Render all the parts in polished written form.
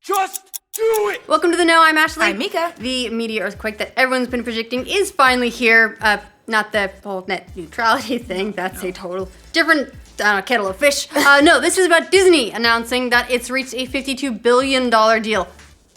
Just do it! Welcome to the Know. I'm Ashley. I'm Mica. The media earthquake that everyone's been predicting is finally here. Not the whole net neutrality thing. That's a total different kettle of fish. No, this is about Disney announcing that it's reached a $52 billion deal.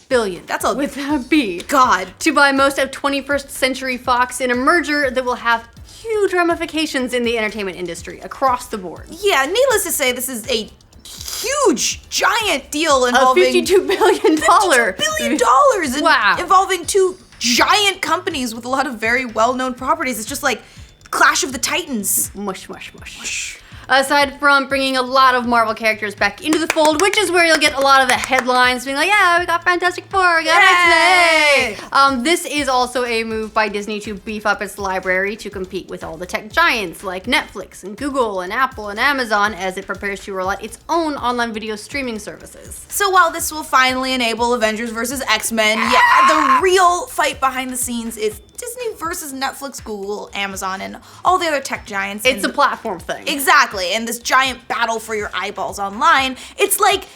Billion. That's a with a B. God. To buy most of 21st Century Fox in a merger that will have huge ramifications in the entertainment industry across the board. Yeah, needless to say, this is a huge, giant deal involving $52 billion. $52 billion and Wow. involving two giant companies with a lot of very well-known properties. It's just like Clash of the Titans. Mush, mush, mush. Aside from bringing a lot of Marvel characters back into the fold, which is where you'll get a lot of the headlines being like, yeah, we got Fantastic Four, we got X-Men. This is also a move by Disney to beef up its library to compete with all the tech giants like Netflix and Google and Apple and Amazon as it prepares to roll out its own online video streaming services. So while this will finally enable Avengers versus X-Men, the real fight behind the scenes is Disney versus Netflix, Google, Amazon, and all the other tech giants. It's a platform thing. Exactly, and this giant battle for your eyeballs online. It's like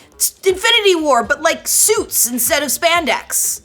Infinity War, but like suits instead of spandex.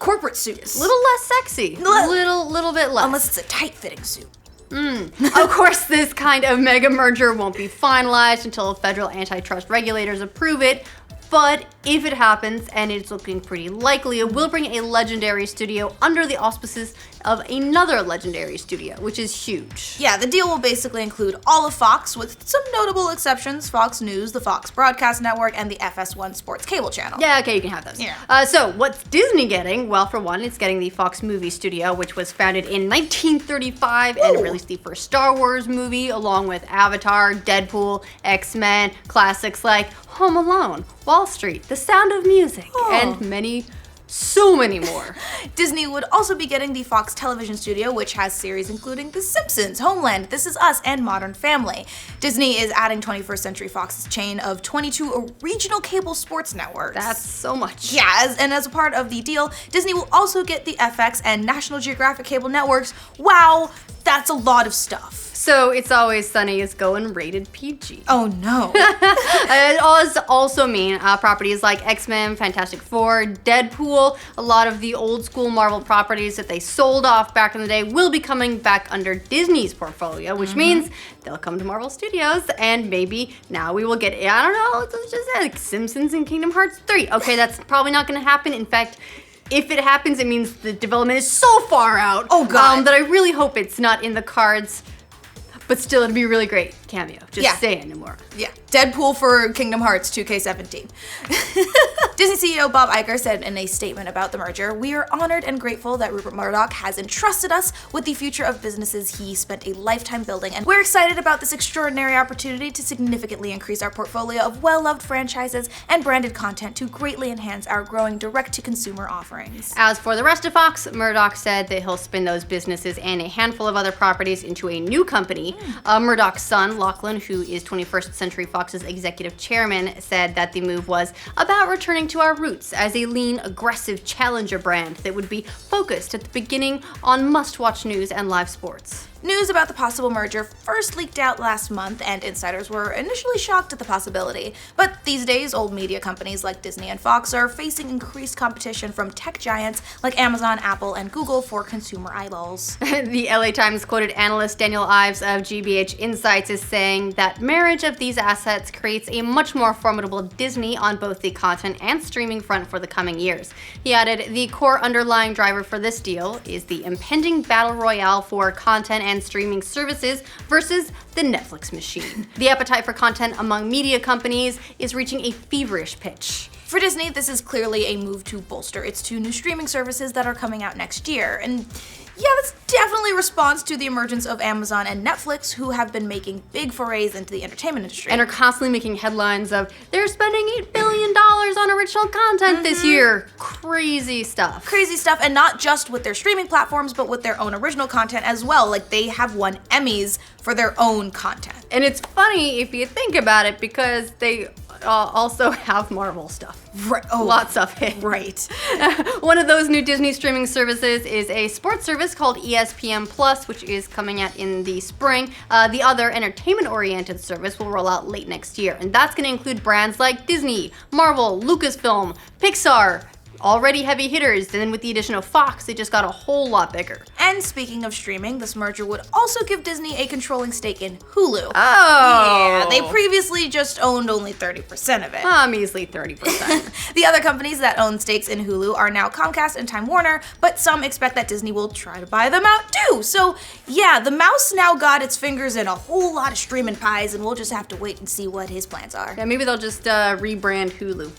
Corporate suits. A little less sexy. Little bit less. Unless it's a tight-fitting suit. Of course, this kind of mega merger won't be finalized until federal antitrust regulators approve it. But if it happens, and it's looking pretty likely, it will bring a legendary studio under the auspices of another legendary studio, which is huge. Yeah, the deal will basically include all of Fox, with some notable exceptions: Fox News, the Fox Broadcast Network, and the FS1 Sports Cable Channel. Yeah, okay, you can have those. Yeah. So what's Disney getting? Well, for one, it's getting the Fox Movie Studio, which was founded in 1935 and released the first Star Wars movie, along with Avatar, Deadpool, X-Men, classics like Home Alone, Wall Street, The Sound of Music, and so many more. Disney would also be getting the Fox Television Studio, which has series including The Simpsons, Homeland, This Is Us, and Modern Family. Disney is adding 21st Century Fox's chain of 22 regional cable sports networks. That's so much. Yeah, and as a part of the deal, Disney will also get the FX and National Geographic cable networks. Wow, that's a lot of stuff. So It's Always Sunny is going rated PG. Oh no. It does also mean properties like X-Men, Fantastic Four, Deadpool, a lot of the old school Marvel properties that they sold off back in the day will be coming back under Disney's portfolio, which means they'll come to Marvel Studios, and maybe now we will get, I don't know, let's just say like Simpsons and Kingdom Hearts 3. Okay, that's probably not going to happen. In fact, if it happens, it means the development is so far out that I really hope it's not in the cards. But still, it'd be a really great cameo. Just saying no more. Yeah, Deadpool for Kingdom Hearts 2K17. Disney CEO Bob Iger said in a statement about the merger, "We are honored and grateful that Rupert Murdoch has entrusted us with the future of businesses he spent a lifetime building, and we're excited about this extraordinary opportunity to significantly increase our portfolio of well-loved franchises and branded content to greatly enhance our growing direct-to-consumer offerings." As for the rest of Fox, Murdoch said that he'll spin those businesses and a handful of other properties into a new company. Murdoch's son, Lachlan, who is 21st Century Fox's executive chairman, said that the move was about returning to our roots as a lean, aggressive challenger brand that would be focused at the beginning on must-watch news and live sports. News about the possible merger first leaked out last month, and insiders were initially shocked at the possibility. But these days, old media companies like Disney and Fox are facing increased competition from tech giants like Amazon, Apple, and Google for consumer eyeballs. The LA Times quoted analyst Daniel Ives of GBH Insights as saying that marriage of these assets creates a much more formidable Disney on both the content and streaming front for the coming years. He added, the core underlying driver for this deal is the impending battle royale for content and streaming services versus the Netflix machine. The appetite for content among media companies is reaching a feverish pitch. For Disney, this is clearly a move to bolster its two new streaming services that are coming out next year. And yeah, that's definitely a response to the emergence of Amazon and Netflix, who have been making big forays into the entertainment industry. And are constantly making headlines of, they're spending $8 billion on original content this year. Crazy stuff. Crazy stuff, and not just with their streaming platforms, but with their own original content as well. Like, they have won Emmys for their own content. And it's funny if you think about it, because they also have Marvel stuff. Right. Oh, lots of it. Right. One of those new Disney streaming services is a sports service called ESPN Plus, which is coming out in the spring. The other entertainment-oriented service will roll out late next year, and that's going to include brands like Disney, Marvel, Lucasfilm, Pixar. Already heavy hitters, and then with the addition of Fox, it just got a whole lot bigger. And speaking of streaming, this merger would also give Disney a controlling stake in Hulu. Oh! Yeah, they previously just owned only 30% of it. Measly 30%. The other companies that own stakes in Hulu are now Comcast and Time Warner, but some expect that Disney will try to buy them out too. So yeah, the mouse now got its fingers in a whole lot of streaming pies, and we'll just have to wait and see what his plans are. Yeah, maybe they'll just rebrand Hulu.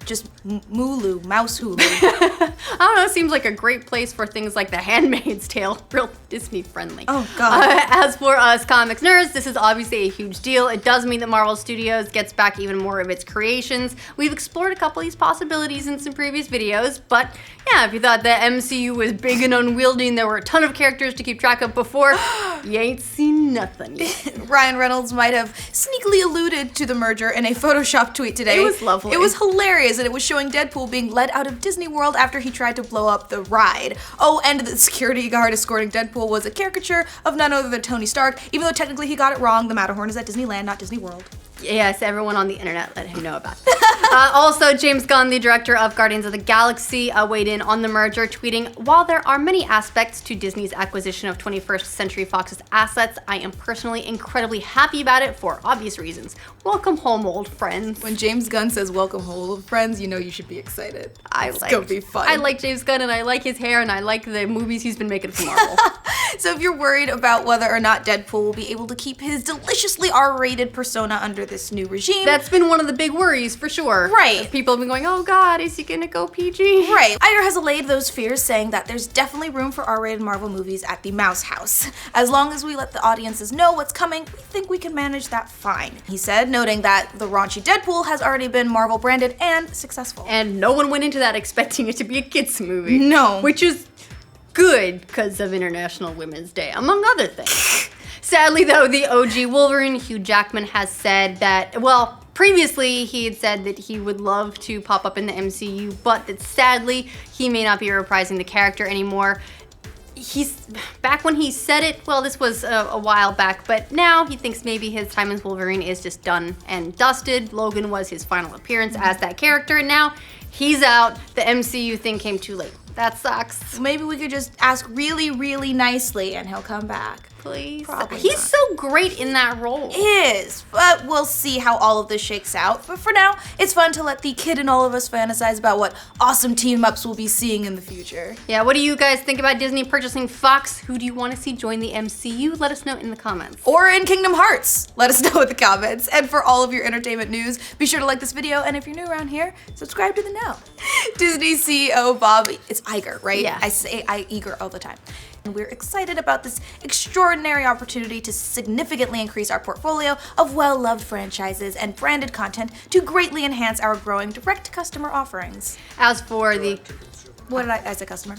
Just Moose Hulu. I don't know, it seems like a great place for things like The Handmaid's Tale, real Disney friendly. Oh, God. As for us comics nerds, this is obviously a huge deal. It does mean that Marvel Studios gets back even more of its creations. We've explored a couple of these possibilities in some previous videos, but yeah, if you thought the MCU was big and unwieldy and there were a ton of characters to keep track of before, you ain't seen nothing yet. Ryan Reynolds might have sneakily alluded to the merger in a Photoshop tweet today. It was lovely. It was hilarious, and it was showing Deadpool being led out of Disney World after he tried to blow up the ride. Oh, and the security guard escorting Deadpool was a caricature of none other than Tony Stark, even though technically he got it wrong. The Matterhorn is at Disneyland, not Disney World. Yes, everyone on the internet let him know about that. Also, James Gunn, the director of Guardians of the Galaxy, weighed in on the merger, tweeting, "While there are many aspects to Disney's acquisition of 21st Century Fox's assets, I am personally incredibly happy about it for obvious reasons. Welcome home, old friends." When James Gunn says welcome home, old friends, you know you should be excited. It's gonna be fun. I like James Gunn, and I like his hair, and I like the movies he's been making for Marvel. So if you're worried about whether or not Deadpool will be able to keep his deliciously R-rated persona under this new regime, that's been one of the big worries for sure. Right. People have been going, oh God, is he gonna go PG? Right. Iger has allayed those fears, saying that there's definitely room for R-rated Marvel movies at the Mouse House. As long as we let the audiences know what's coming, we think we can manage that fine. He said, noting that the raunchy Deadpool has already been Marvel branded and successful. And no one went into that expecting it to be a kids movie. No. Which is good because of International Women's Day, among other things. Sadly, though, the OG Wolverine, Hugh Jackman, has said that, well, previously he had said that he would love to pop up in the MCU, but that sadly he may not be reprising the character anymore. Back when he said it, well, this was a while back, but now he thinks maybe his time as Wolverine is just done and dusted. Logan was his final appearance as that character, and now he's out. The MCU thing came too late. That sucks. Maybe we could just ask really, really nicely and he'll come back. Please. Probably He's not. so great in that role. Is, but we'll see how all of this shakes out. But for now, it's fun to let the kid in all of us fantasize about what awesome team-ups we'll be seeing in the future. Yeah, what do you guys think about Disney purchasing Fox? Who do you want to see join the MCU? Let us know in the comments. Or in Kingdom Hearts. Let us know in the comments. And for all of your entertainment news, be sure to like this video, and if you're new around here, subscribe to the Know. Disney CEO Bob, it's Iger, right? Yeah. I say Iger all the time. And we're excited about this extraordinary opportunity to significantly increase our portfolio of well-loved franchises and branded content to greatly enhance our growing direct-to-customer offerings. As for the... What did I say, customer?